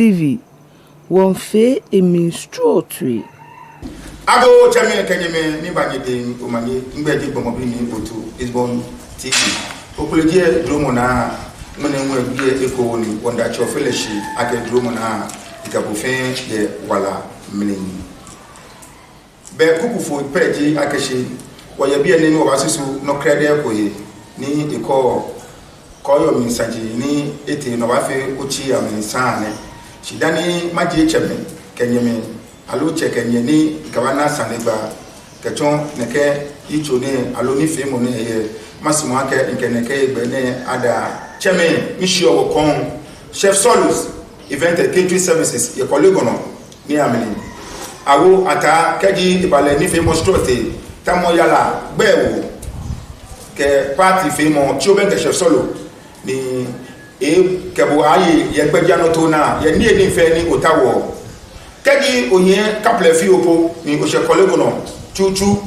TV won fe eminstrotri Ago chami kenyeme ni banyede omanye ngbeje gbomobi ni otu Isbon TV okuleje dromo na mene nwe bie eko ni wonda cho feleshi ake dromo na ikabofen ye wala mleni be kukufo peji akeshi woye bie ni wabasisu no krede koye ni iko koyo minsaji ni ete no wafe uchi ya minsane shidani maji cheme kenyeme alo chekenye ni kawana saneba kechon neke ichone alo ni femo ne ye masimo ake nkeneke igbe ne ada cheme issue wo kon chef Solus event catering services ye kolegono ni amini awo ata keji ibale ni femo strote tamo yala gbewo ke party femo chobe ke chef Solo ni kebo ayi ye gbeja no to na ye ni fe ni otawo kegi onye couple fi opo ni o se kolego no chuchu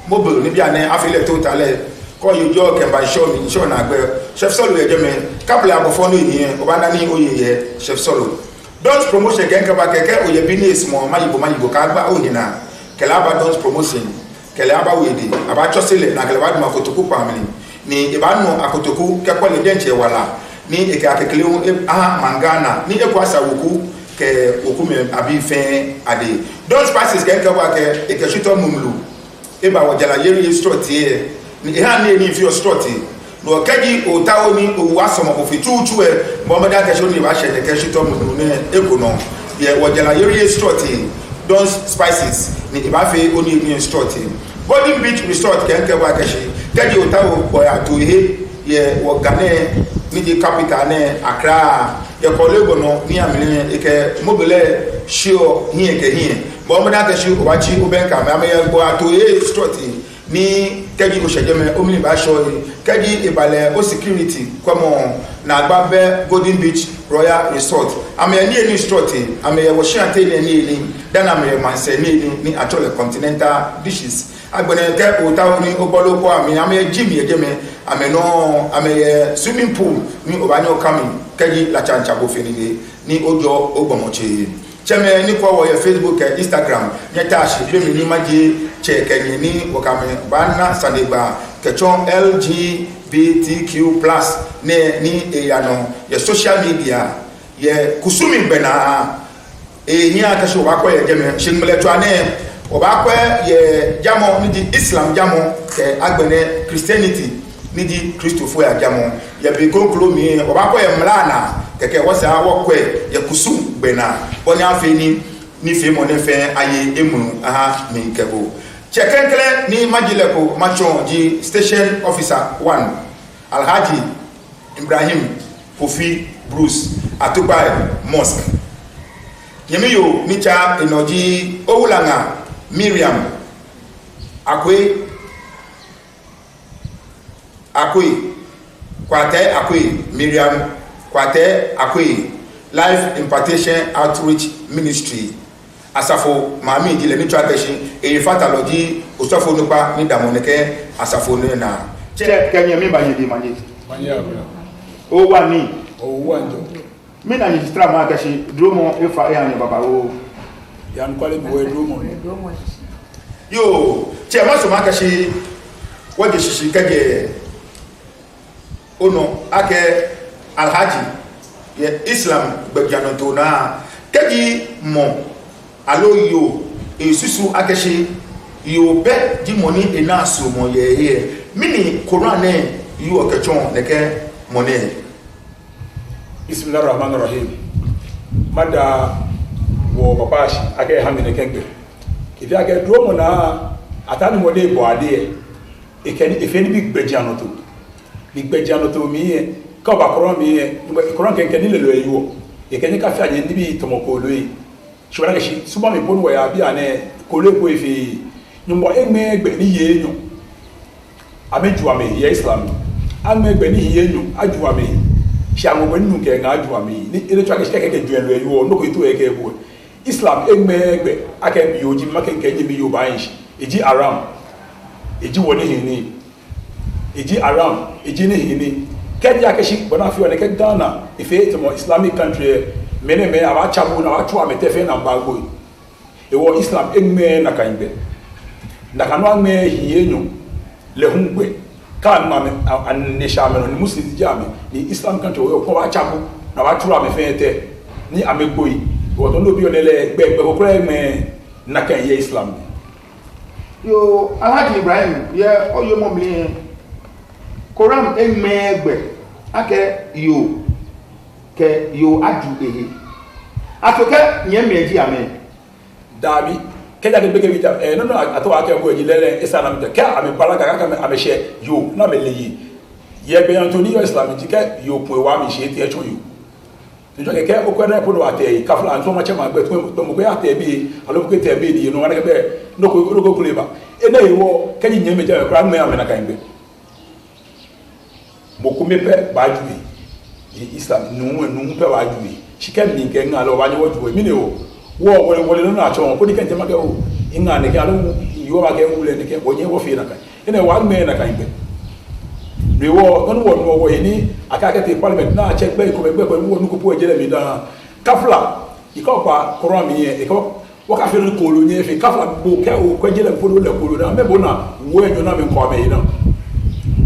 mobile ni bia ne afile totale ko yojo ke ba show ni show na gbe chef Solo ye jeme couple abofo no ni o ba na ni oye ye chef Solo don't promotion gen ka ba keke oye business mo mayibo ka gba o hina ke la ba don't promotion ke la ba wedi aba chosele na ke la ba ma kotoku family ni e ba no akotoku ke ko le denche wala ni e ka kekele mangana ni e ko asawoku ke okume abi fe ade those passes can cover ke e ke shito mumlu e ba wajala yeri stroti ni e ha ni fi stroti no kaji o tawo ni o wasomo o fi tutu e mo ma da ke shoni ba she ke shito mumlu ne ekono ye wajala yeri stroti those spices ni e ba fe oni ni stroti Golden Beach Resort can cover ke shi kaji o tawo o ya to ye wo gane ni di capital ne Accra ye kolego no ni amene eke mobile show hie ke hie bo mo da ke show o wachi o benka ma ye gbo ato ye stroti ni keji o shejeme o mi ba show keji ibale o security kwamo na agbabe Golden Beach Royal Resort ame ni eni stroti ame ye wo shante ni dan ame manse ni atole continental dishes agbene ke o tawo ni o boloko ame gym ye jeme ame swimming pool ni obanyo coming keji la chancha bo fenile ni ojo ogbomoche cheme ni ko wo ye Facebook e Instagram nyeta shi be mi ni maje che kenye ni wakame bana saneba kechon LGBTQ+ ne ni eyano ye social media ye kusumi bena ni akasho wakwa ye jeme shingmele to ane obakwa ye jamo ni di Islam jamo ke agbene Christianity ni di Christopher ya jamo ya be konklo mi obakwa ye mlana keke wasa wokwe ye kusum bena boni afi ni fe mo ne fe aye emu aha mi kebo chekenkele ni majileko machon di station officer 1 Alhaji Ibrahim Kofi Bruce Atubai Mosque yemiyo nicha enoji owulanga Miriam Akwe Kwate Akwe Miriam Kwate Akwe Life Impartation Outreach Ministry asafo mami dile ni trakeshi e fatalogy osofo nupa ni damoneke asafo ni na che kenye mi banye di manye o wani o wanjo mi na registra ma kashi dromo e fa e anya baba o ya nkwale bo e dromo yo che ma so ma kashi waje shishi kage ono ake Alhaji ye Islam gbejano to na kagi mo alo yo esusu akeshi yo be di money ena so mo ye mini Quran yo okechon neke money Bismillahir Rahmanir Rahim mada wo papashi ake hamine kengbe kifi ake dromo na atani mo de bo ade ekeni efeni big gbejano to mi ka ba Quran mi Quran kenkeni lelo eyo ekeni ka fi anye nibi tomokolo yi shobara shi suba me bonu ya bia ne koleko efi nyumbo emegbe ni yenyu amejuame ye Islam amegbe ni yenyu ajuame shi amogbe nnu ke nga ajuame ni ile twa ke keke juelo eyo no ko itu eke ebo Islam emegbe ake bi oji make nke nyi yo ba yin eji aram eji woni hini eji aram eji ni hini keji ake shi bona fi one ke Ghana ife to Islamic country mene me aba chabu na watu ametefe na mbago ewo Islam emme na kaimbe na kanwa me hiyenyo le hungwe kan ma an shameno ni muslim jami ni Islam kan to ko wa chabu na watu amefete ni amegboyi wo to no bi onele gbe ko kure me na kan ye Islam yo Alhaji Ibrahim ye oyo momli Quran emegbe ake yo aju ehe atoke nyemeji amen dabi kenya ke beke bita no ato ake ko ejilele isana mta ka ame baraka ka ame she yo na me leyi ye be Anthony Islam ti ke yo po wa mi she ti e cho yo njo ke o ko na po no ate ka fla anto ma chema gbe to mo ko ate bi alo ko te bi ni no wa ke be no ko kuleba e na yo kenya nyemeji e kra me amena ka imbe mo ko me pe ba juwe Islam nu pe wa juwe shikem ni ke ngalo wa ni wo juwe mi ne o wo no na cho ko di kan tema ke o inga ne ke alo yo ba ke wule ne ke o nye wo fi na kan ene wa me na kan be ni wo no wo ni aka ke te parliament na check be ko wo nu ko po ejele mi da kafla iko pa Quran mi e ko wo ka fi no ko lo nye fi kafla bo ke o ko ejele po lo le ko lo na me bo na wo enyo na me ko me ina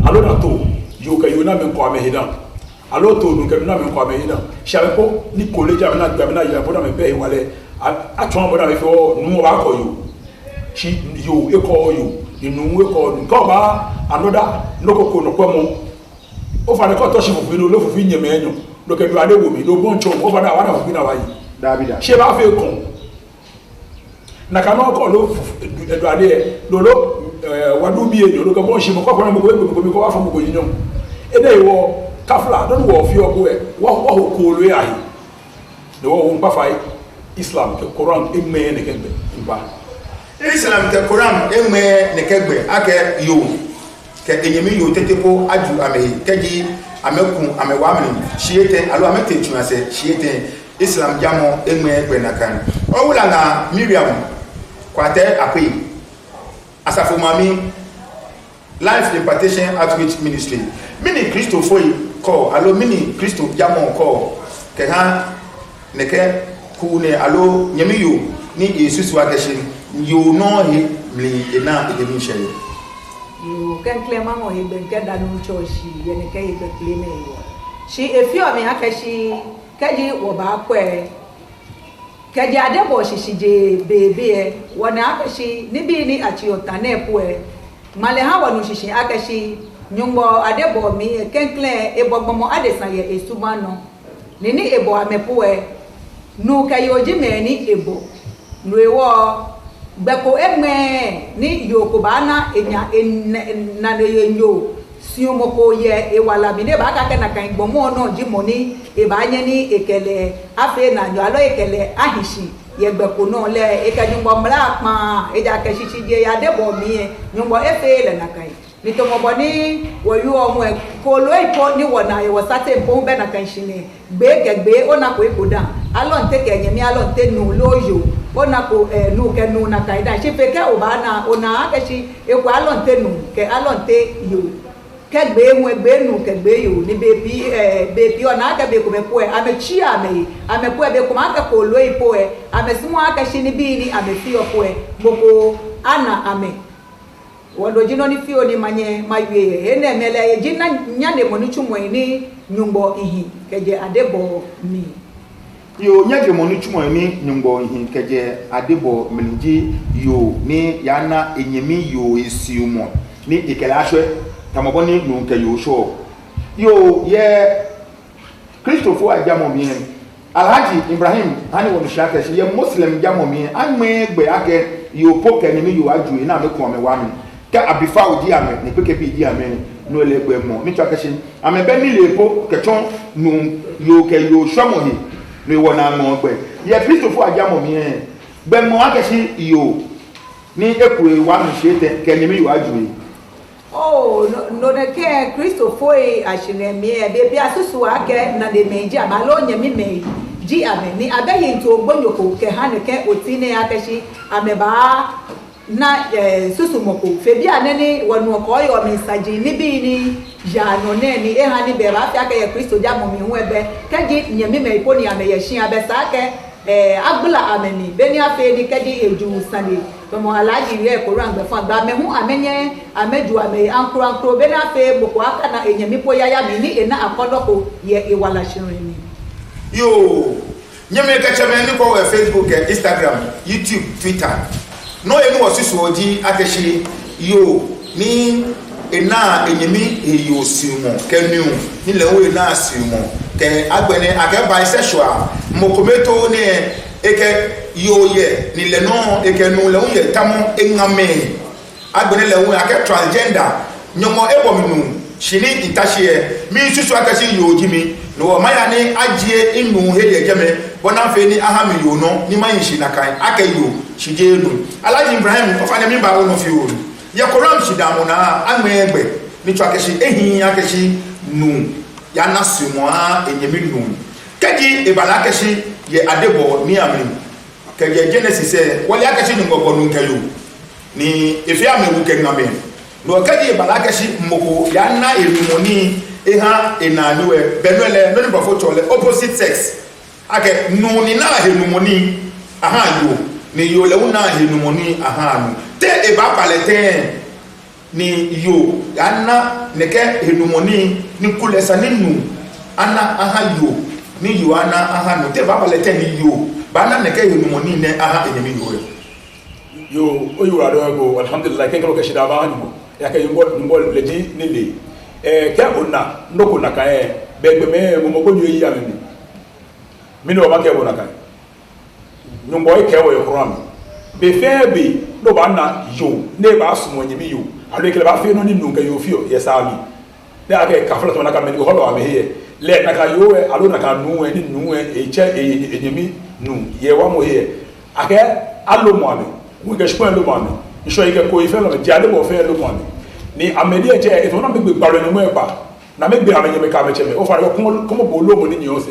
alo na to yo ka yo na me ko me ina alo to nu ke na me ko me ina shabe ko ni college na gba na ya bo na me be wale atun boda me fo nu wa ko yo chi yo e ko yo inu e ko ko ba anoda nokoko no kwemo o fa ne ko to shi fu no lo fu fi nyeme enyo lo ke du ade wo mi lo bon cho o fa na wa na fu na wa yi Davida she ba fe kon na ka no ko lo du ade lo wa du bi enyo lo ko bon shi mo ko ko mo ko wa fa mo ko yinyo e dey wo kafla don wo fi o ko e wa ko lo ya yi no wo pa fa Islam ke Quran emme ne kembe imba Islam ke Quran emme ne kegbe ake yo ke enyemi yo tetepo aju ame keji amekun amewa ameni shiete alo amete tunase shiete Islam jamo emme gbe na kan o wula na Miriam kwate api asafo mami Life Impartation Outreach Ministry mini Christo foi ko alo mini Christo jamo ko ke ha ne ke kune alo nyamiyo ni Jesus wa kashin yo no he mli ena edemi shey yo kan klema mo he ben ka danu choshi yene ka he klema yo shi efi o mi akashi kaji wo ba kwe kaji adebo shishije bebe e wona akashi ni bi ni achi otanepo e male ha wonu shishi akashi nyumbo adebo mi kenkle ebogbomo adesan ye esumano nini ebo amepo e nu kayoji meni ebo nu ewo gbeko eme ni yoko bana enya na le nyo si o moko ye ewala bi ne ba ka na kan gbomo no ji moni e ba anye ni ekele afe na nyo alo ekele ahishi ye gbeko no le e ka nyumbo mra pa e ja ka shishi je ya debo mi nyumbo efe le na kai ni to mo boni wo yu omo e ko lo ipo ni wona ye wo sate bo be na kan shini gbe ona ko ikoda alon te ke nyemi alon te nu loyo ona ko nu ke nu na kai da shi pe ke obana ona ke shi e ko alon te nu ke alon te yo ke gbe mu gbe nu ke gbe yo ni bebi ona ke be ko me po e ame chi ame po e be ko ma ke ko lo ipo e ame simu aka shi ni bi ni ame fi opo e boko ana ame wodo jino ni fio ni manye maye ene mele jina nyane monu chumo ni nyumbo ihi keje adebo mi yo nyage monu chumo ni nyumbo ihi keje adebo miliji yo ni yana enyemi yo esiumo ni ikelashwe tamoboni nu ke yo sho yo ye Christopher ajamo mi Alhaji Ibrahim hani wonu shaka ye Muslim jamo mi anmegbe ake yo poke ni mi yo aju na me ko me wa mi ka abifa odi ame ne peke bi di ame no legbe mo mi chaka shin ame be mi lepo ke chon nu yo ke yo shomo hi no wona mo gbe ye Christopher ajamo mi gbe mo akashi yo ni ekure wa mi shete ke ni mi yo aju oh no ne ke Christopher ashine mi e be bi asusu ake na de meji amalo nya mi me ji ame ni abaye nto ogbonyoko ke ha ne ke otine akashi ame ba na susu moko febi anene wonu ko yo mi saji ni bi ni ya no ne ni e ha ni be ba fi aka ye Kristo ja mo mi hu ebe kaji nyame me ipo ni ame ye hia be sa ke agbula ameni be ni afi ni kaji eju sande be mo alaji re ko ran be fa gba me hu amenye ameju ame ankro be na afi boko aka na enyame po ya mi ni ena akodoko ye iwala shirin ni yo nyame ka chame ni ko Facebook, Instagram, YouTube, Twitter no enu osiso oji akeshi yo ni ena enyemi eyo siumo kenu ni lewe na siumo ke agbene ake bisexual mokometo ne eke yo ye ni le no eke no le ye tamo engame agbene lewe ake transgender nyomo ebominu shini itashie mi susu akeshi yo jimi no maya ni ajie inu heye jeme bona fe ni aha mi yo no ni mayin shina kan akeyo shije enu Alhaji Ibrahim ofane mi ba wono fi o ye koram shidamu na amegbe ni twa keshi ehin akeshi nu ya nasumo a enyemi nu keji ebala keshi ye adebo ni amri keje Genesis wole akeshi nu gogo nu kayo ni efi amewu kename no keji ebala keshi mmoko ya na erumoni eha enaniwe benwele no ni bafo chole opposite sex ake nu ni na henumoni aha yo ni yo le una henumoni aha nu te eba palete ni yo ana neke henumoni ni kulesa ni nu ana aha yo ni yo ana aha nu te eba palete ni yo bana neke henumoni ne aha enyemi yo oyo ado go alhamdulillah ken ko ke shida ba hanimo ya ke yumbo leji ni le ke onna ndoko na kan begbe me mo go yi ya me mi no ba ke bona kan nyumbo e ke wo yo kron be febe no ba na yo ne ba sumo nyimi yo alo ke ba fe no ni nunga yo fio yesami ne ake ka fala to na ka me ho lo ame he le na ka yo e alo na ka nu e ni nu e che e nyimi nu ye wa mo he ake alo mo ame wo ke shpo lo mo ame iso ike ko ife lo je ade bo fe lo mo ame ni amedi e je e to na me gbe gbaro ni mo e pa na me gbe ame nyeme ka me che me o fa ko mo bo lo mo ni ni o se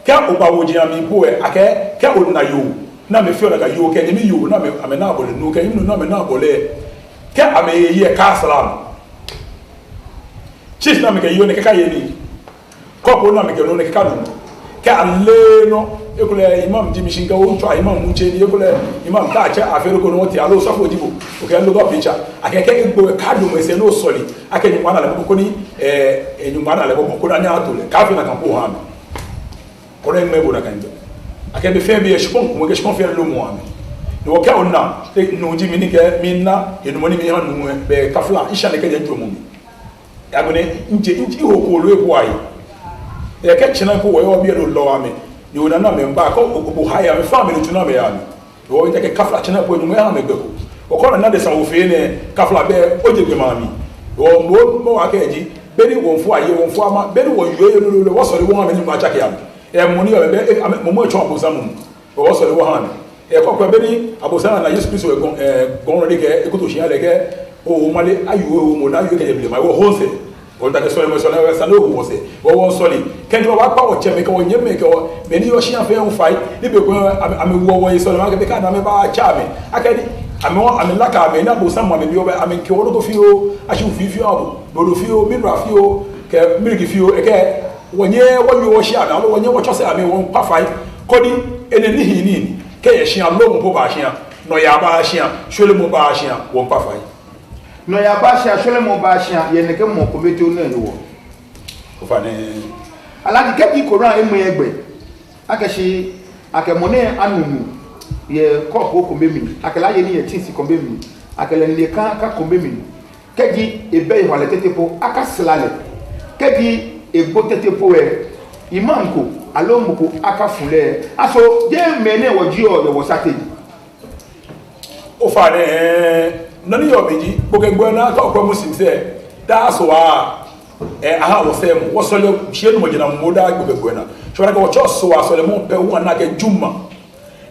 ka o ba wo je ami bo e ake ka o na yo na me feel like you can me you na me ame na bole no can you na me na bole ka ame ye ka salam chief na me ka yo ne ka ye ni ko na me ka no ne ka no ka alle no ekule imam di mishinga o twa imam munche ni ekule imam ta cha afero ko no ti alo so fo dibo o ka lo go picture akeke gbo ka do mo se no soli akeke mwana le ko ni enyu mwana le ko na nya atole ka fi na kan ko ha me ko le me bo na kan akebe febe ye shpon mo ke shpon fe lo mo ame no ka onna no ji mi ni ke mi na ye no mo ni mi ha no be kafla isha ne ke je ntomo mi ya go ne nje ho ko lo e ko ai e ke china ko wo bi lo ame ni wona na me mba ko bo haya me family tu na me ya mi wo nje ke kafla china ko no me ha me gbe ko ko na de sa wo fe ne kafla be o je gbe ma mi wo mo wa ke ji be ni wo fu aye wo fu ama be ni wo yo lo wo so le wo ha me ni ma cha ke ya moni o be mo echo abosamu o so le wo han e kokko be ni abosana na Yesu Kristo gon re ke ekoto hia le ke o male ayu o mo na yu ke ble ma wo honse o ta ke so le so na sa no wo se wo so le ken do wa pa o che me ke o nyeme ke o me ni o hia fe on fai ni be ko ame wo wo so le ma ke be ka na me ba cha me akadi ame la ka me na abosamu ame bi o be ame ke wo do fi o ashu fi fi o do fi o mi ra fi o ke miliki fi o e ke wonye wo shia na wonye wo chose ame won pa fai kodi eneni hini ke ye shia lo mo ba shia no ya ba shia shole mo ba shia won pa fai no ya ba shia shole mo ba shia ye ne ke mo ko beto na ni wo o fa ne ala di ke bi ko ran emu egbe akeshi akemone anunu ye kopo ko mbemi akela ye ni ye tinsi ko mbemi akela ni ka ko mbemi keji ebe ihwale tetepo akaslale keji egbo tete poe imam ko alomko aka fule aso je mene woji o wo sateji o fa ne no ni yo beji bogegbo na to ko muslim se da so wa aha wo se mo wo so le shienu mo jina mo da bogegbo na so ra ko cho so wa so le mo pe wo na ke juma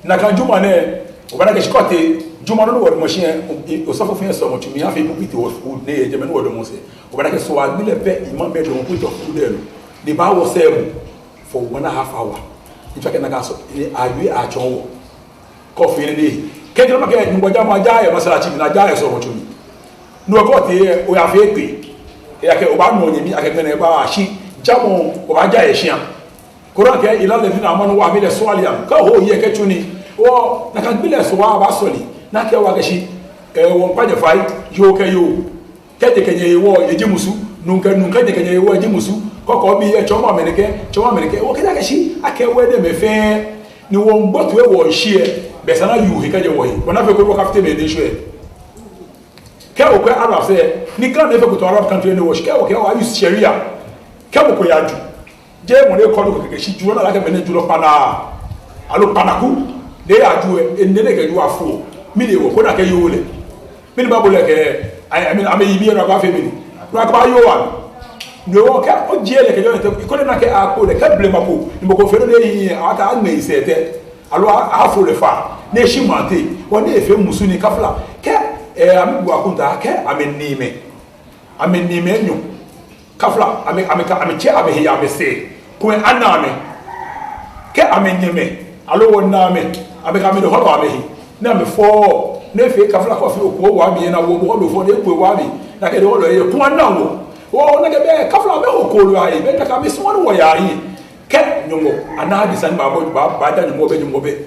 na ka juma ne o ba na ke shikote juma no wo mo shi o so fo fin so mo tumi afi pupiti wo ne je me no wo do mo se o ba na ke so wa ni le pe imam be do mo put of food there the ba wo se mo for 1.5 hour in fact na ka so ayi a chon wo coffee ni keke ma ke ngboja ma ja e masala chi na ja e so rocho ni no ko te o ya fe pe ya ke o ba no nyemi ake mena ba shi jamo o ba ja e hia Quran ke ila le dina amanu wa bile swaliam ka ho ye ke tuni o na kan bile so wa ba soli na ke wa ke shi won pa je fai yo ke yo ke de ke ye wo ye ji musu nunka de ke ye wo ye ji musu ko bi e chomo amerike o ke da ke shi ake we de me fe ni won gbotu e wo shi e be sana yu he ke je wo yi bona fe ko ko kafte me de shwe ke o ko arab se ni kan e fe ko to arab country ni wo shi ke o use sharia ke o ko ya ju je mo le ko ko ke shi ju na la ke me ne ju lo pana alo panaku de aju e ne ke ju afu mi le wo ko na ke yo le mi ba bo le ke I mean ame yibi na ba fe mi ni na ka ba yo wa no ke o je le ke jo te ko na ke a ko le ke blema ko ni mo ko fe le yi ata an me se te alo afu le fa ne shi mate o ne fe musu ni kafla ke ame bu akunta ke ame ni me nyu kafla ame che ame hi ame se ko aname ke ame nyeme alo wona ame ka me do ho ame hi na me fo ne fe kafla ko fi ko wa mi na wo mo do fo de ko wa mi na ke do lo ye ko na wo o na ke be kafla be ko lo ai be ta ka mi so wo ya yi ke nyumo ana di san ba da nyumo be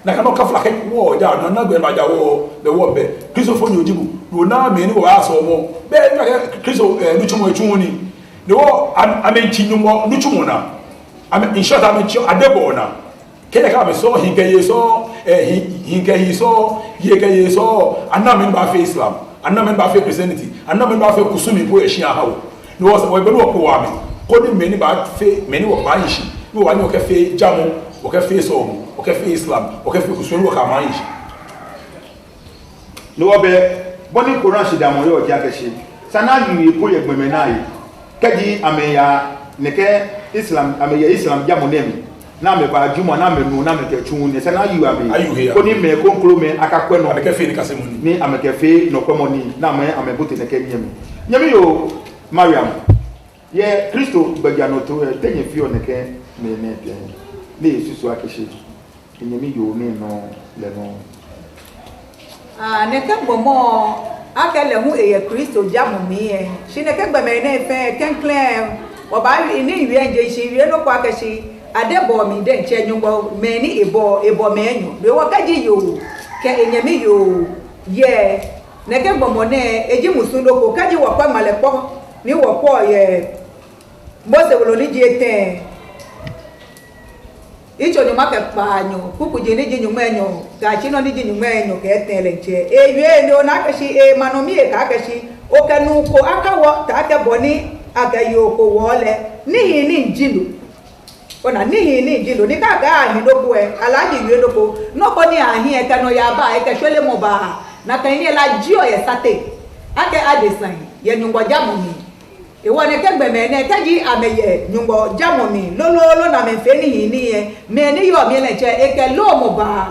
na ka no kafla ke wo ja na gbe ba ja wo be wo be kristo fo ni ojibu wo na me ni wo aso mo be na ke kristo nu chumo ni ne wo amenchi nyumo nu chumo na in short amenchi adebo na kele ka be so hinke yeso hinke yeso yeke yeso anna ba fe islam anna ba fe christianity anna ba fe kusumi bo ehia hawo no wo be no ko wa me ko ni me ni ba fe me ni wo ba yishi no wa ni o ke fe jamu o ke fe so o ke fe islam o ke fe kusumi wo ka ma yishi no wo be boni Quran shi da mo yo ja ke shi sana yu ko ye gbeme na yi kaji ameya ne ke islam ameya islam jamu nemi na me ba juma na me nu na me ke tun ne se na yu ame ko ni me ko nklo me akakwe no ke fe ni kase moni ni ame ke fe no kwa moni na me ame bote ne ke nyemi yo Mariam ye Kristo bagya no to tenye fi o ne ke me ne te ne susu akeshi nyemi yo ne no le no ne ke bomo akele hu ye Kristo jamu mi e shi ne ke gba me ne fe kenkle o ba ni iwe nje shi iwe no kwa akeshi adebo mi de nche nyumbo me ni ebo menyu de wakaji yo ke enyemi yo ye ne ke gbomo ne eji musundo ko kaji wo kwa malepo ni wo po ye mose wo ni ji eten icho ni make panyo kuku je ni ji nyumo enyo ga chi no ni ji nyumo enyo ke eten le nche ewe ni ona kashi manomi e ka kashi o kanu ko akawo ta ke boni agayo ko wole ni njilu ona nihi ni jilo ni ka ga ahin doku e alaji yue doku no ko ni ahin e kanu ya ba e ke swele mo ba na kan ni la ji o ye sate ake adesan ye nyungbo jamu mi e wona ke gbe me ne taji ameye nyungbo jamu mi lo na me fe ni ye me ni yo mi le che e ke lo mo ba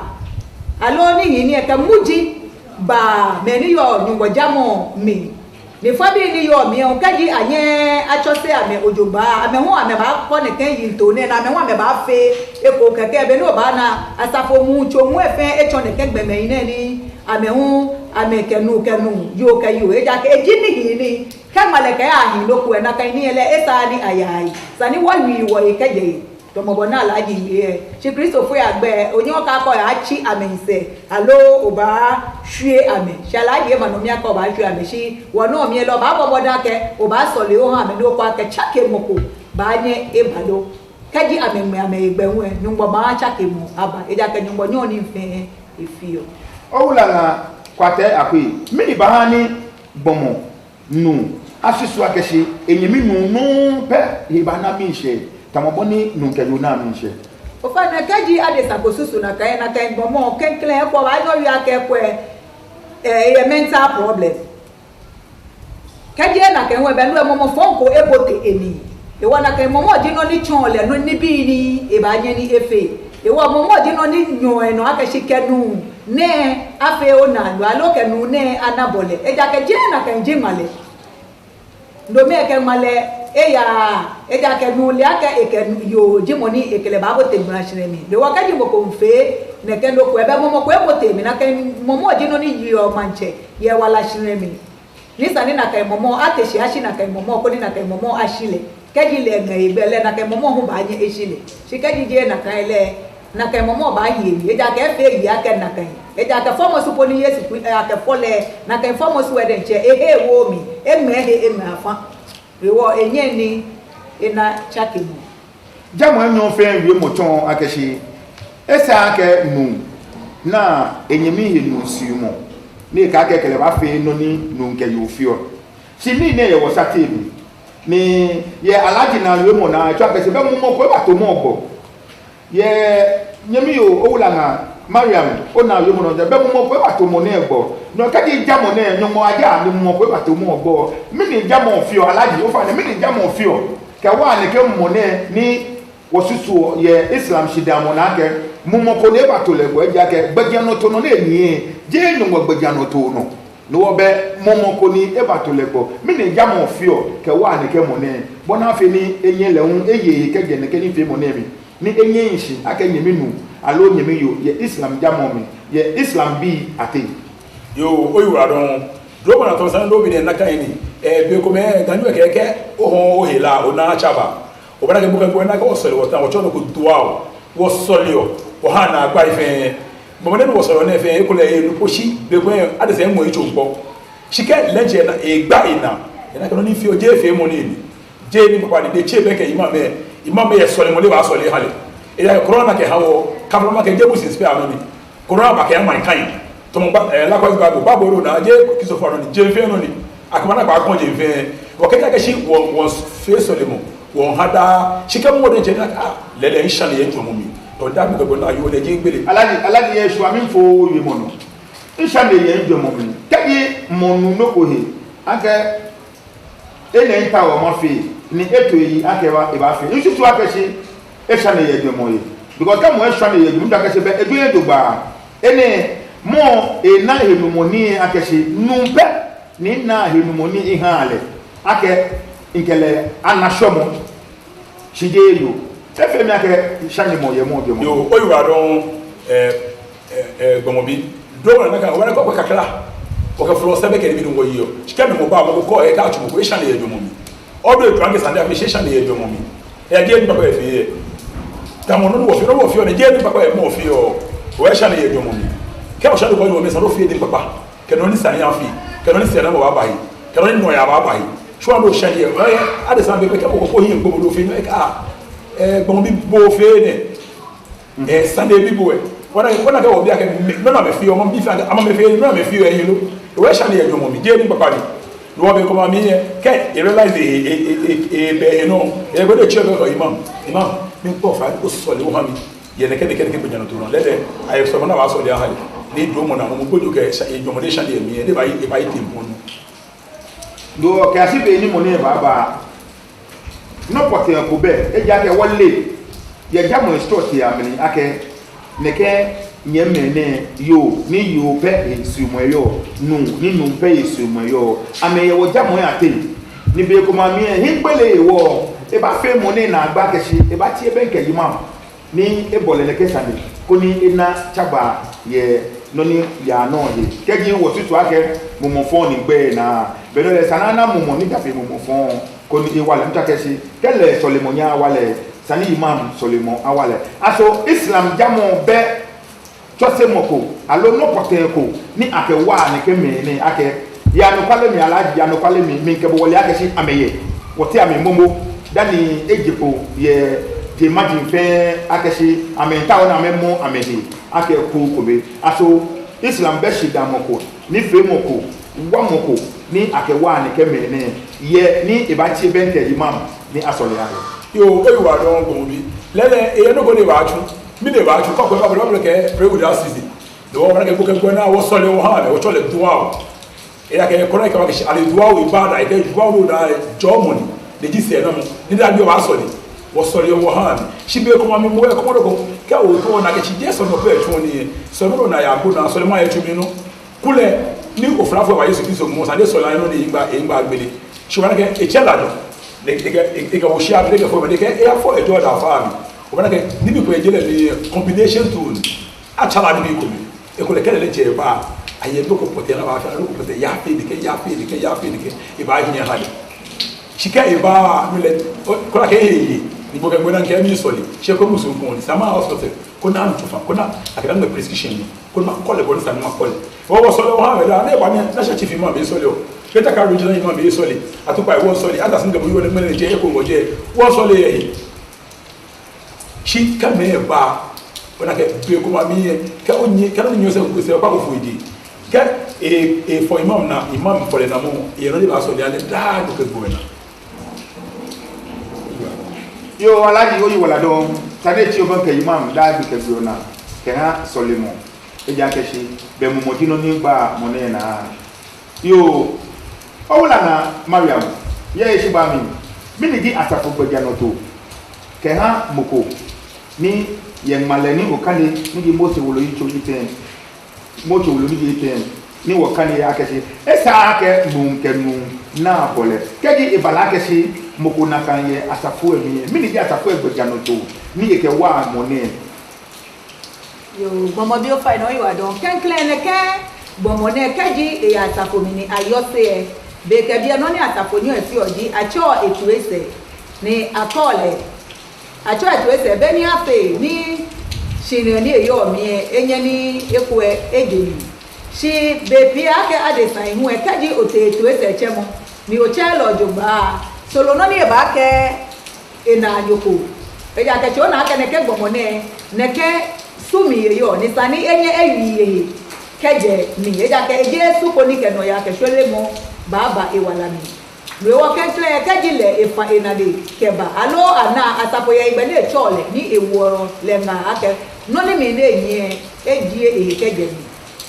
alo ni ni e ke muji ba me ni yo nyungbo jamu mi le fabi ni yo mi on kaji anye achose ame ojoba ame ho ame ba ko ne kan yin to ne na ame ho ame ba fe eko keke be no ba na asafo mu cho mu efe echo ne kegbe me yin ni ame ho ame kenu yo ka yo eja ke ejini ni ka male ka ya hin loku e na kan ni ele esadi ayai sani wa wi wo ikeje to mo bona alaji ye shi Kristo fo ya gbe onyo ka ko ya chi ame nse alo oba hwe ame shalaji e manomi aka oba hwe ame shi wono mi lo ba bobo dake oba so le o ha me do kwa ke chake moko ba nye e balo kaji ame ame egbe hu nyumbo ba chake mu aba eja ke nyumbo nyo ni fe efio owula kwate akwi mini bahani bomo nu asisu akeshi enyemi nu pe ibana mi she tamoboni nunke yuna minche ofana kaji ade sakosusu na kai bomo kenkle ko wa no ya ke kwe e mental problem kaji na kai we be no momo fonko ebote eni e wona kai momo ji no ni chonle no ni bi ni e ba nye ni efe e wo momo ji no ni nyo eno akashi kenu ne afe ona lo aloke nu ne anabole e ja ke je na kai je male ndo me ke male eja ke nu le aka eke yo jimoni ekele babo te gbara shiremi le wakaji mo ko mfe ne ke no ko ebe momo ko emote mi na ke momo je no ni yi o manche ye wala shire mi ni sani na kai momo ateshi ashi na kai momo ko ni na kai momo ashile keji le nga ibele na kai momo hu ba nye eshile shi keji je na kai le na kai momo ba yi e ja ke fe yi ake na kai e ja ke fomo supo ni yesu ku ake fole na kai fomo su wede nche ehe wo mi eme afa rewo enye ni ina chakemu jamo enyo fe wi moton akeshi esa ake nu na enyemi hinu siumo ni ka ake kele ba fe no ni nu nke yo fio si ni ne ye wo satebi ni ye alaji na we mo na twa kese be mo ko ba to mo gbo ye nyemi yo owula na Mariam ona yo mo no be mo ko ba to mo na egbo no ka di jamo na nyomo aja ni mo ko ba to mo gbo mi ni jamo fio alaji o fa ni mi ni jamo fio ka wa ni ke mo ne ni wosusu ye Islam shidamo na ke mumo ko ne ba to le go eja ke gbejiano to no le ni je no gbejiano to no no be mumo ko ni e ba to le go mi ni jamo fio ke wa ni ke mo ne bona fe ni enye le hun eye ke je ne ke ni fe mo ne mi ni enye nshi aka nyemi nu alo nyemi yo ye Islam jamo mi ye Islam bi ate yo oyiwa don do na to san do bi ne na kan ni be ko me ganyu ke o hela o na chaba o bana ke buka ko na ko sole wota o chono ko duao wo solio o ha na agba ife mo ne wo solo na ife e ko le elu poshi be ko ade se mo icho npo shike leje na e gba ina na ko ni fi o je fe mo ni je ni papa de che be ke imam ye sole mo le wa sole hale e ya corona ke hawo kabro ke je business pe amani corona ba ke man kan to mo ba la ko ba ro na je kiso fo no ni je fe no ni akamana ba ko je fe o ke ta ke shi won fe sole mo won hada shike mo de je na lele insha le yenjo mo mi to da bi go na yo le je gbele alaji ye swa mi fo wi mo no insha le yenjo mo mi tayi mo nu no ko he ake ene nta wo mo fi ni eto yi ake wa e ba fi nsu tu ake shi e sha le yenjo mo yi because ka mo e sha le yenjo mo da ke se be edu ye do gba ene mo e na henu mo ni ake shi numpe ni na henu mo ni ihale ake inkele anashomo shijeyo efe mi ake shanye mo ye mo de mo yo oyiwa don gbomobi do na ka wala ko kakra o ka flo sebe ke bi dun wo yiyo shike me mo ba mo ko e ka chu mo ko shanye ye domo mi odo e trange sande abi shanye ye domo mi e die ni papa e fi ta mo no wo fi o ne die ni papa e mo fi o shanye ye domo mi ke o shanye ko yo me sa do fi di papa ke no ni sanye afi ke no ni sanye mo ba bai ke no ni no ya ba bai chwa do shanye e ade sa be ke ko yin ko do fi no e ka bon bi bo fe ne sande bi bo e wona ka obi aka no na me fi o mo bi fa ama me fi no na me fi e yilo we sha ne ejo mo mi je ni papa ni no be ko ma mi ke e realize be no e go de chebe ko imam mi ko fa ko so le wo ha mi ye ne ke be jana to no le de ay so na wa so le ha ni do mo na mo ko do ke ejo mo de sha ne mi e ba yi timpo no do ke asibe ni mo ne baba no pote ko be e ja ke wole ye ja mo store ti amini ake neke nyeme ne yo ni yo pe esumo yo nu ni nu pe esumo yo ame ye wo ja mo ya te ni be ko ma mi e hinpele wo e ba fe mo ni na agba ke si e ba ti e be nke yima ni e bole le ke sande ko ni ina chaba ye no ni ya no ye ke ji wo tutu ake mo mo fon ni gbe na be lo le sanana mo mo ni da pe mo mo fon ko ni wale mtakesi kele solemonia wale sani imam solemo awale aso Islam jamo be chose moko alo no pote ko ni ake wa ni ke me ni ake ya no kwale mi alaji ya no kwale mi ke bo wale ake shi ameye wote ame momo dani ejipo ye de imagine fe ake shi amenta ona memo amehi ake ku ko be aso Islam be shi damoko ni fe moko wa moko ni ake wa ni ke me ni ye ni ibati bente imam ni asole ale yo oyiwa don gbomobi lele e no go le wa chu mi de wa chu ko ba ke prewu da sisi do wa ke ko na wo sole wo ha le wo chole duwa e ya ke ko na ke wa ke ale duwa wo ibada e ke duwa wo da jomoni de ji se na mo ni da bi wa sole wo sole wo ha shi be ko ma mi mo e ko do ke o to na ke chi je so no pe chu ni so no na ya go na sole ma e chu mi no kule ni ofrafo wa Yesu Kristo mo sa de sole no ni igba gbele shi wa ke e chela do e ka wo shi abre ke fo be ke e afo e do da fa mi o bana ke ni bi ko e jele ni combination tool achala ni ko mi e ko le kele le je ba aye ndo ko pote na ba fa ndo ko pote ya fe de ke e ba hinya hali chika e ba mi le ko la ke yi ni bo ke ngona nke mi soli she ko musu ko ni sama hospital ko na ntu fa ko na akira no prescription ni ko ma ko le bo sa ma ko le wo soli wo ha da ne ba ni na she chief ma be soli o keta ka regional ma be soli atupa e wo soli ada singa bo yo le mele je e ko ngoje wo soli e shi ka me ba ona ke be ko ma mi ka onye ka no nyose ko se ba ko fuidi ka for imam na imam for na mo ye no ba soli ale da ko ke buena yo alaji oyi wala don tade ti o ban ke imam da bi ke buena ke ha solimo e ja ke shi be mo modino ni gba mo ne na yo Ola na Mariam, ye shi ba mi ni di asafo gbeja no to. Ke ha moko ni ye maleni okale ni di mo se wolo yi choji ten. Mo to wolo ni ten. Ni wakale ya keshi. Esa ke mum ke mum na pole. Ke di ibala keshi moko na kan ye asafo mi ni di asafo gbeja no to. Ni ye ke wa mo ne. Yo, mama bi o fa no yo adon. Ken klene ke bomone keji e asafo mi ni ayose beke bia no ni atafoni afi oji acho etuese ni akole acho etuese be ni afe ni shine ni eyo mi enye ni ekwe ejeni shi be bia ke adesan ihu e kaji ote etuese chemo ni o chelo jogba solo no ni ba ke ina yoko e ja ke chona ke ne ke gbomone ne ke sumi eyo ni sani enye ewiye keje ni e ja ke Jesu ko ni ke no ya ke shole mo baba ewala mi we wo kentle kejile efa enade keba alo ana atapo ya igbe le chole ni ewo le na ake no ni mi le yin ejie ekeje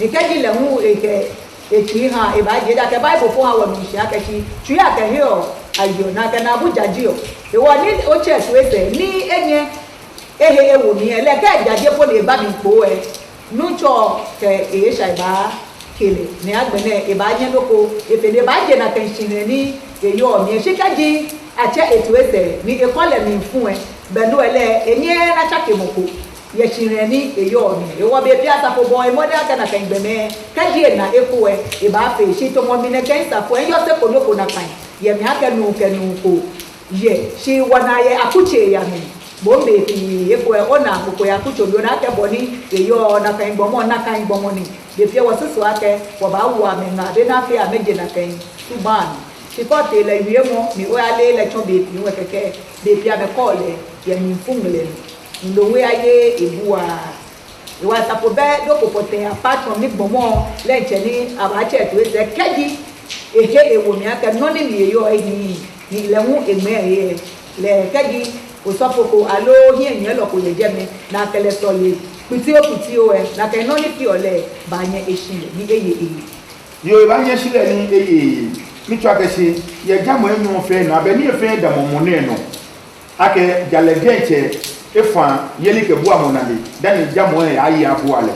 ni kejile hu eke eti ha e ba je da ke bible fo ha wa mi sha ke chi tu ya ke hio ayo na ke na Abuja jio e wo ni o che suese ni enye ehe ewo ni ele ke jaje fo le ba mi po e nucho ke e sha ba kele ne agbene e ba yen loko efele ba je na tension ni eyo mi se kaji ache etuese ni ekole mi fun e belu ele enye na chake moko ye chire ni eyo mi e wo be bia ta fo bo e moda ka na kan gbeme kaji na eko e ba fe se to mo mi ne kan sa fo en yo se ko loko na kan ye mi ake nu ko ye si wana ye akuche ya mi bombe fi eko e ona ko ya kucho bi ona ke boni eyo na kan gbomo ni de fie wo susu ake wo ba wu ame na de na fie ameje na kan tuban ti ko te le wie mo mi o ale le chon be fi wo keke de fie ame ko le ye mi fungle ndo we aye ebuwa iwa tapo be do ko pote apart from ni gbomo le nche ni abache to ese keji ehe ewo mi ake no ni mi eyo ni le hu egbe ye le keji osopoko alo hien yen lo ko le je mi na kele so le piti o na ke no ni fi ole ba yen esile ni eye yo ba yen sile ni eye mi twa ke se ye jamo enu fe na be ni fe da mo ne no ake jale genche efa yeli ke bua mo na le dan jamo e ayi abu ale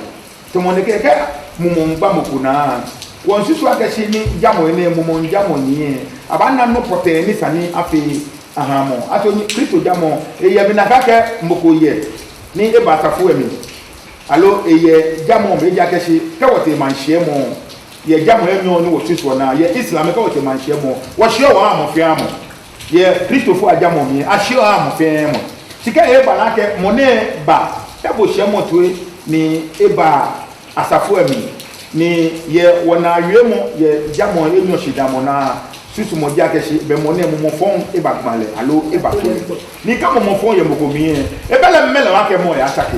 to mo ne ke mo mba mo kuna won sisu ake se ni jamo ene mo jamo ni abana no pote ni sani afi ahamo ato ni Kristo jamo eye bi na kake mboko ye ni e ba tafu emi alo eye jamo me ja kesi ka wote manhye mo ye jamo emi oni wotiso na ye Islam ka wote manhye mo wo hye wo amofia mo ye Kristo fu ajamo mi ahye wo amofia mo sika e ba na ke mo ne ba e bo hye mo tuwe ni e ba asafu emi ni ye wona awie mo ye jamo emi oshidamo na susu mo dia keshi be mo ne mo fon e ba gbale alo e ba to ni ka mo fon ye mo ko mi e bele mele wa ke mo ya atake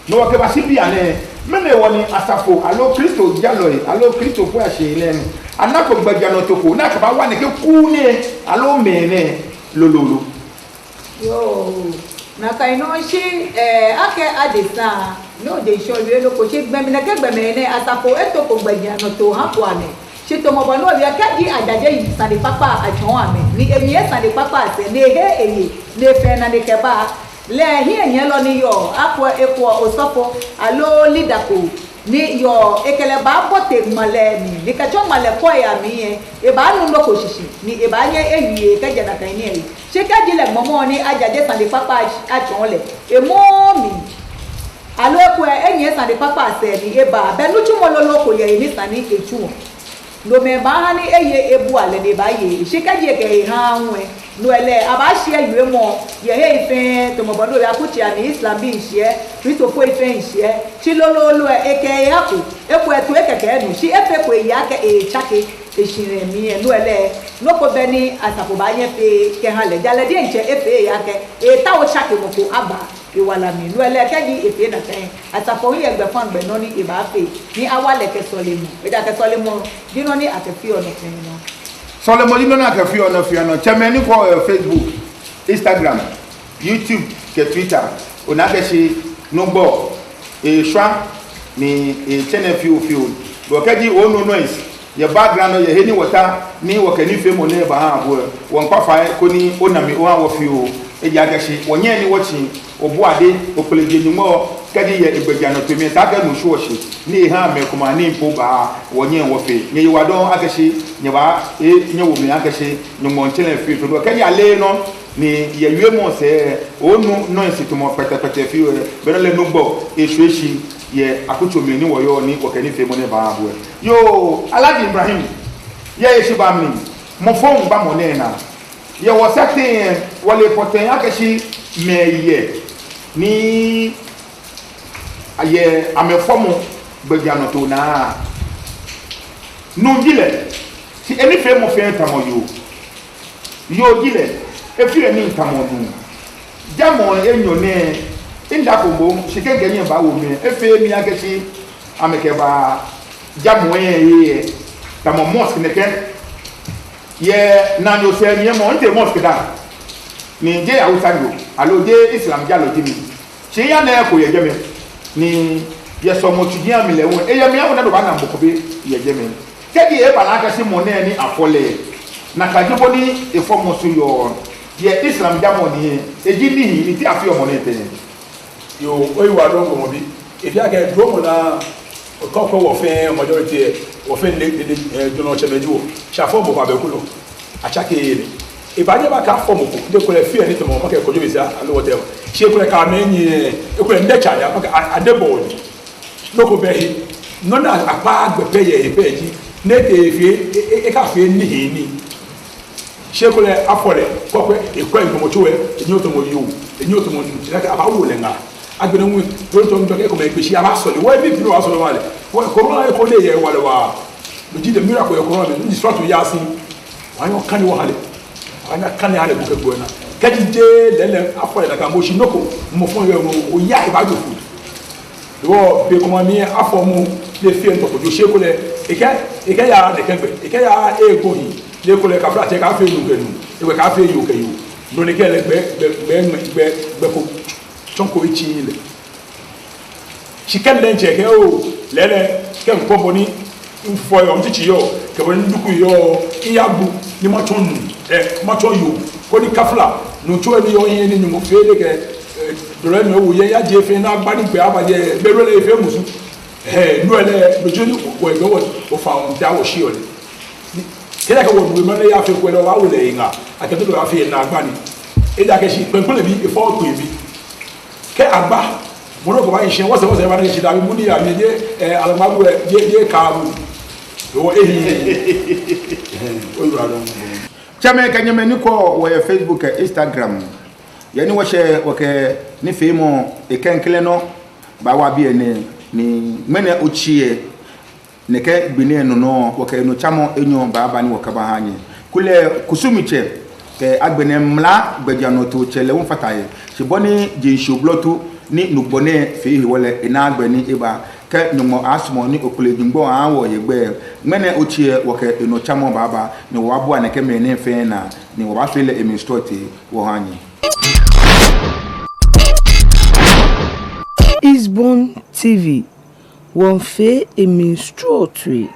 no wa ke ba sibi ane mene woni asafo alo Kristo jaloi alo Kristo fu ase ile anako gbaja no toko na ka ba wa ne ke ku ne alo mene lololo yo na kai no shi ake adesa no de show le lo ko shi gbemi na ke gbemi ne asafo etoko gbaja no to ha po ane chito mo bonu obi akaji adaje yi sande papa ajon ame ni emiye sande papa se ne he eyi ne fe na ne keba le hi eyen lo ni yo apo eko osopo alo lidako ni yo ekele ba bote male ni ka jo male ko ya mi e ba nu lo ko shishi ni e ba ye eyi ke je na kan ni eyi se ka ji le momo ni ajaje sande papa ajon le e mo mi alo ko enye sa de papa se ni eba be no chumo lolo ko ye ni sa ni echuo no me ba ha ni eye ebu ale de ba ye shika je ke ha nwe no ele aba hie yue mo ye he ife to mo bodo ya ku ti ani Islam bi hie Kristo fo ife hie chi lolo eke ya ku eku etu ekeke nu shi efe ko ya ke e chake eshire mi e no ele no ko be ni asapo ba ye fe ke ha le jale de nche efe ya ke e ta o chake mo ko aba iwala mi no ele ke di efe na kan asapo yi egbe fan gbe no ni e ba fe ni awale ke sole mu e da ke sole mu di no ni atefi ono kan no sole mo di no na ke fi ono chemeni ko Facebook, Instagram, YouTube, ke Twitter ona ke shi no gbo e shwa ni e channel fiu do ke di ono noise ye background ye heni water ni wo ke ni fe mo ne ba ha bo won kwa fa ko ni onami o ha wo fiu e ja ke shi wonye ni wochi obuade opeleje ni mo kadi ye igbeja no temi ta ga no shoshi ni ha me kuma ni mpo ba wonye wo fe ni wa don akashi ni ba nye wo me akashi no mo chele fi to do kadi ale no ni ye yue mo se onu no insitu mo pete fi be no le no gbo eshueshi ye akucho me ni wo yo ni wo kani fe mo ne ba bo yo Alhaji Ibrahim ye shi ba mi mo fon ba mo ne na ye wo certain wole poten akashi me ye ni aye amefomo gbegiano to na no gile si eni fe mo fe tamo yo gile e fi eni tamo du jamo enyo ne inda ko bo se kenge yin ba wo mi e fe mi akechi ameke ba jamo ye tamo mosque ne ken ye na no se mi mo nte mosque da ni je awusango alo je Islam jalo jimi se ya na ko ye jeme ni yeso mo tudia mi lewo e ya mi awon na do ba na mbokobe ye jeme kedi e bala ka si mo na ni afole na ka jibo ni e fo mo so yo ye Islam jamo ni e ji ni ti afi o mo ne te yo oyi wa don go mo bi e fi aka do mo na ko wo fe majority wo fe ne jono chemeji wo sha fo bo ba be kulo acha ke ye e ba je ba ka fo mo ko de ko le fi eni to mo ma ke ko jo bi sa alo whatever she ko le ka me nyi e ko nde cha ya ka adebo ni loko be no na apa gbe pe ye pe ji ne te fi e ka fi ni hi ni she ko le afole ko ko e ko en mo chuwe e nyoto mo yu e nyoto mo ni la ka ba wo le nga agbere mu to ndo ke ko me gbe shi aba so le wo bi bi wa so le wale wo corona e ko le ye wale wa mo ji de miracle e corona be ni stratu yasi wa yo kan wo hale ana kan hale bu ke go na kadi de lele afole la ka mo shi noko mo fon yo o ya e ba do fu wo be ko mi afo mu le fi en to ko jo she ko le e ka ya de ke e ka ya e go hi le ko le ka fra te ka fe nu ke nu e we ka fe yo ke yo no ne ke le be ko chonko ichi le chicken den che ke o lele ke ko boni fo yo mti yo ke boni nduku yo iyagu ni ma chonu ma cho yo ko ni kafla no cho ni yo yin ni mo fe le ke dore no wo ye ya je fe na gba ni pe abaje be ro le fe musu no ele no je ni ko e go o fa on da wo shi o le kele ka wo du me ya fe ko le wa wo le yin a akedo lo afi na gba ni e da ke shi pe ko le bi e fo ko bi ke agba mo ro ko ba yin wo se ba ni shi da bi mu ni ya mi je alamagu je ka mu o ehi o yu adon chame ka nyame ni ko wo Facebook Instagram yani wo she wo ke ni fe mo e kenkele no ba wa bi ene ni mene ochie ne ke gbini eno no wo ke no chamo enyo ba ba ni wo ka ba hanye kule kusumiche ke agbene mla gbediano to chele won fataye se boni je shoblotu ni nugbone fe wole ina agbeni iba ke nyumo asmo ni opulejingbo awo yegbe mene ochie wo ke eno chamo baba ni wo abo aneke mene fe na ni wo ba fele emistrote wo hanye Isbon TV, wọ́n fẹ́ èmi stroll tree.